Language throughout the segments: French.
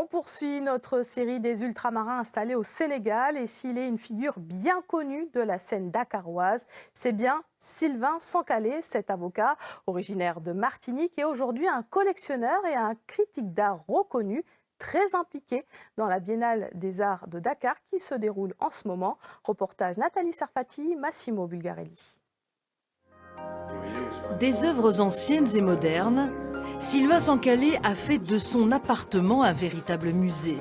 on poursuit notre série des ultramarins installés au Sénégal et s'il est une figure bien connue de la scène dakaroise, c'est bien Sylvain Sankhalé, cet avocat originaire de Martinique et aujourd'hui un collectionneur et un critique d'art reconnu, très impliqué dans la Biennale des Arts de Dakar qui se déroule en ce moment. Reportage Nathalie Sarfati, Massimo Bulgarelli. Des œuvres anciennes et modernes, Sylvain Sankhalé a fait de son appartement un véritable musée.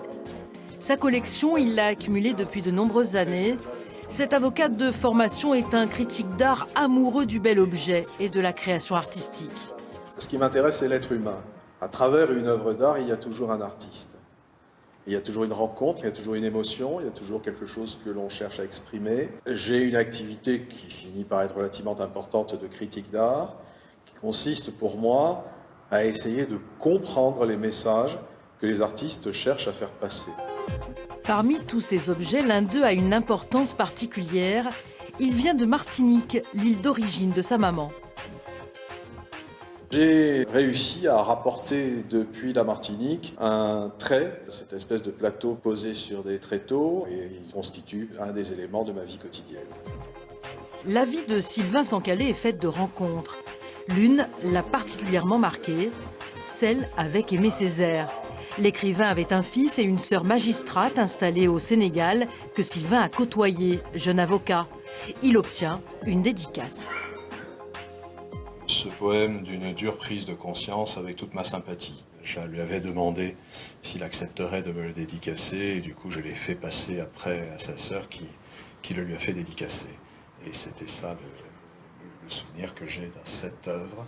Sa collection, il l'a accumulée depuis de nombreuses années. Cet avocat de formation est un critique d'art amoureux du bel objet et de la création artistique. Ce qui m'intéresse, c'est l'être humain. À travers une œuvre d'art, il y a toujours un artiste. Il y a toujours une rencontre, il y a toujours une émotion, il y a toujours quelque chose que l'on cherche à exprimer. J'ai une activité qui finit par être relativement importante de critique d'art, qui consiste pour moi à essayer de comprendre les messages que les artistes cherchent à faire passer. Parmi tous ces objets, l'un d'eux a une importance particulière. Il vient de Martinique, l'île d'origine de sa maman. J'ai réussi à rapporter depuis la Martinique un trait, cette espèce de plateau posé sur des tréteaux, et il constitue un des éléments de ma vie quotidienne. La vie de Sylvain Sankhalé est faite de rencontres. L'une l'a particulièrement marquée, celle avec Aimé Césaire. L'écrivain avait un fils et une sœur magistrate installés au Sénégal que Sylvain a côtoyé, jeune avocat. Il obtient une dédicace. Ce poème d'une dure prise de conscience avec toute ma sympathie. Je lui avais demandé s'il accepterait de me le dédicacer et du coup je l'ai fait passer après à sa sœur qui le lui a fait dédicacer. Et c'était ça le souvenir que j'ai dans cette œuvre.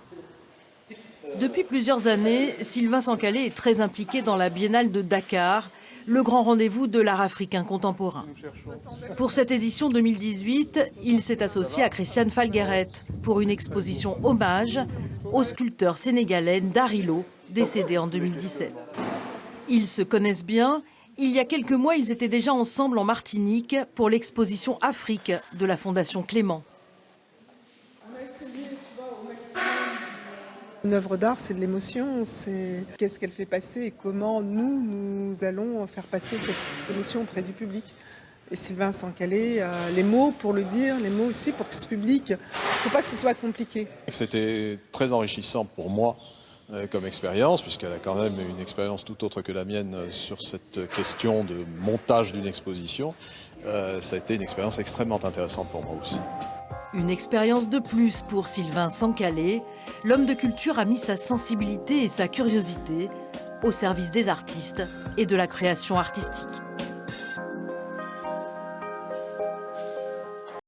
Depuis plusieurs années, Sylvain Sankhalé est très impliqué dans la Biennale de Dakar, le grand rendez-vous de l'art africain contemporain. Pour cette édition 2018, il s'est associé à Christiane Falgueret pour une exposition hommage au sculpteur sénégalais Darilo, décédé en 2017. Ils se connaissent bien. Il y a quelques mois, ils étaient déjà ensemble en Martinique pour l'exposition Afrique de la Fondation Clément. Une œuvre d'art, c'est de l'émotion, c'est qu'est-ce qu'elle fait passer et comment nous allons faire passer cette émotion auprès du public. Et Sylvain Sankhalé a les mots pour le dire, les mots aussi pour que ce public, il ne faut pas que ce soit compliqué. C'était très enrichissant pour moi comme expérience, puisqu'elle a quand même une expérience tout autre que la mienne sur cette question de montage d'une exposition. Ça a été une expérience extrêmement intéressante pour moi aussi. Une expérience de plus pour Sylvain Sankhalé. L'homme de culture a mis sa sensibilité et sa curiosité au service des artistes et de la création artistique.